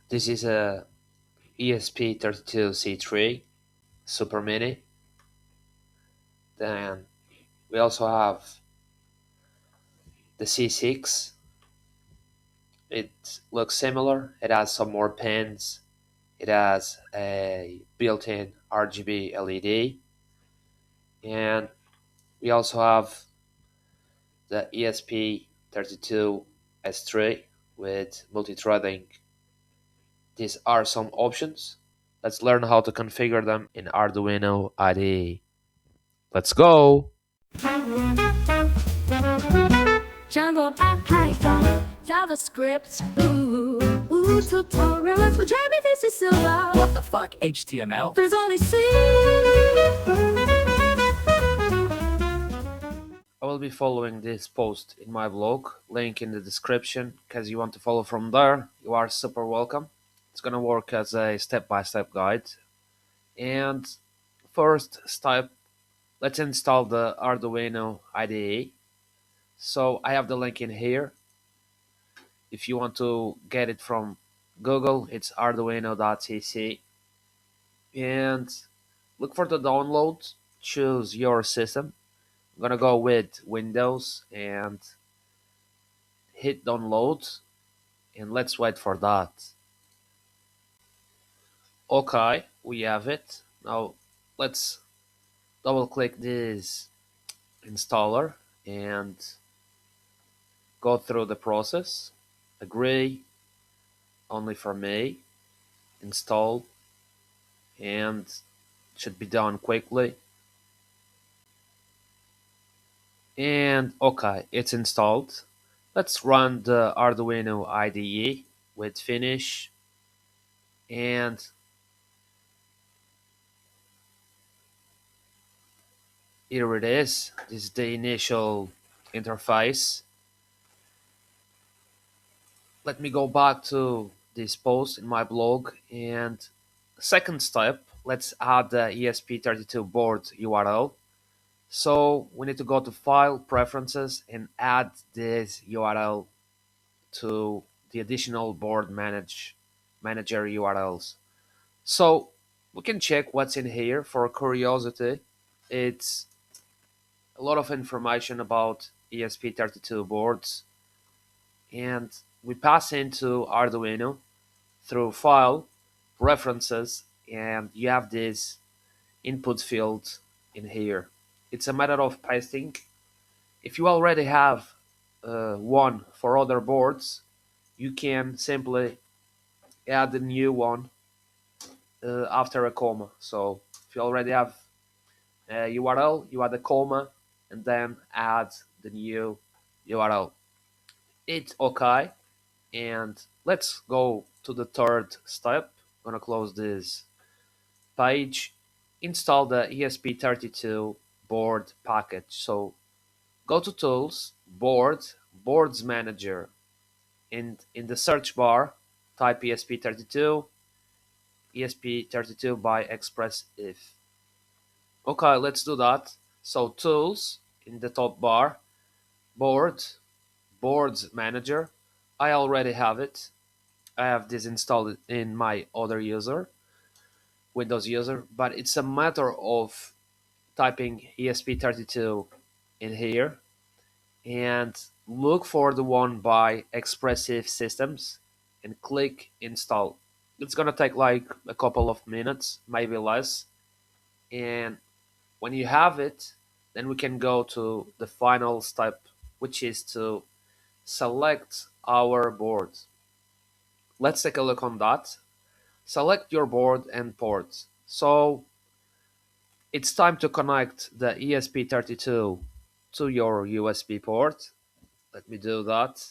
This is a ESP32C3 Super Mini. Then we also have the C6. It looks similar. It has some more pins. It has a built-in RGB LED. And we also have the ESP32 S3 with multi-threading. These are some options. Let's learn how to configure them in Arduino IDE. Let's go! Jungle and Python, JavaScript, tutorials, but Jamie, this is so loud. What the fuck, HTML? There's only C. I will be following this post in my blog, link in the description, because you want to follow from there, you are super welcome. It's gonna work as a step-by-step guide. And first step, let's install the Arduino IDE. So I have the link in here. If you want to get it from Google, it's arduino.cc. And look for the download, choose your system. I'm gonna go with Windows and hit download, and let's wait for that. Okay, we have it. Now let's double click this installer and go through the process. Agree, only for me, install, and should be done quickly. And okay, it's installed. Let's run the Arduino IDE with finish, and here it is. This is the initial interface. Let me go back to this post in my blog, and second step, let's add the ESP32 board URL. So we need to go to File, Preferences, and add this URL to the additional board manager URLs. So we can check what's in here for curiosity. It's a lot of information about ESP32 boards, and we pass into Arduino through File, Preferences, and you have this input field in here. It's a matter of pasting. If you already have one for other boards, you can simply add a new one after a comma. So if you already have a URL, you add a comma and then add the new URL. It's okay. And let's go to the third step. I'm gonna close this page. Install the ESP32 board package. So go to Tools, Board, Boards Manager, and in the search bar, type ESP32, ESP32 by Espressif. Okay, let's do that. So Tools in the top bar, Board, Boards Manager. I already have it. I have this installed in my other user, Windows user, but it's a matter of typing ESP32 in here and look for the one by Espressif Systems and click install. It's gonna take like a couple of minutes, maybe less. And when you have it, then we can go to the final step, which is to select our board. Let's take a look on that. Select your board and port. So it's time to connect the ESP32 to your USB port. Let me do that.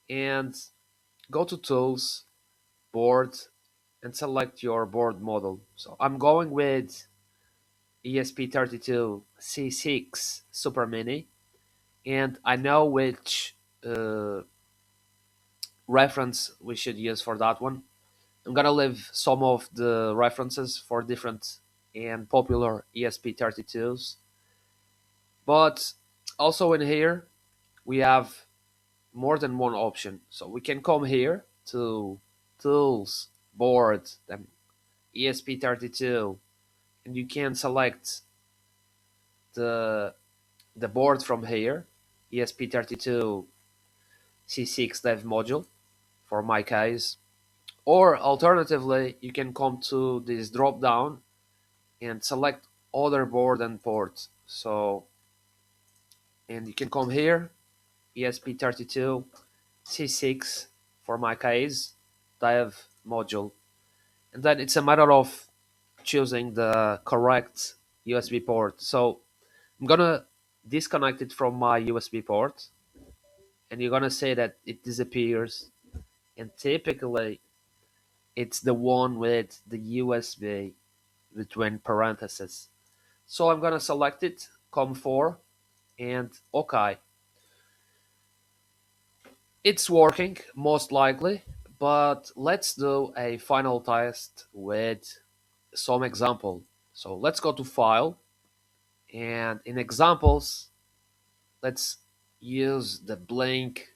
And go to Tools, Board, and select your board model. So I'm going with ESP32 C6 Super Mini, and I know which reference we should use for that one. I'm gonna leave some of the references for different and popular ESP32s, but also in here we have more than one option. So we can come here to tools, board, the ESP32, and you can select the the board from here, ESP32 C6 Dev Module for my case. Or alternatively, you can come to this drop down and select other board and port. So, and you can come here, ESP32 C6 for my case, Dev Module. And then it's a matter of choosing the correct USB port. So I'm gonna disconnect it from my USB port, and you're gonna say that it disappears. And typically, it's the one with the USB between parentheses. So I'm gonna select it, COM4, and OK. It's working most likely, but let's do a final test with some example. So let's go to File, and in examples, let's use the Blink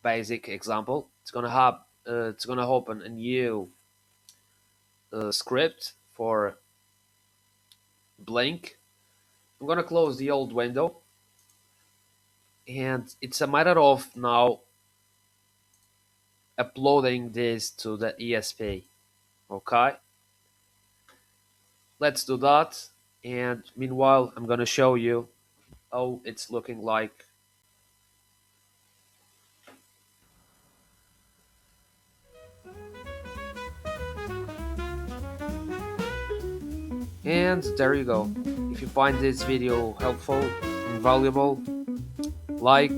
basic example. It's gonna open a new script for Blink. I'm gonna close the old window, and it's a matter of now uploading this to the ESP. Okay, let's do that. And meanwhile, I'm gonna show you how it's looking like. And there you go. If you find this video helpful and valuable, like,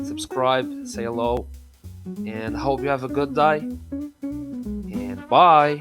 subscribe, say hello, and hope you have a good day. And bye.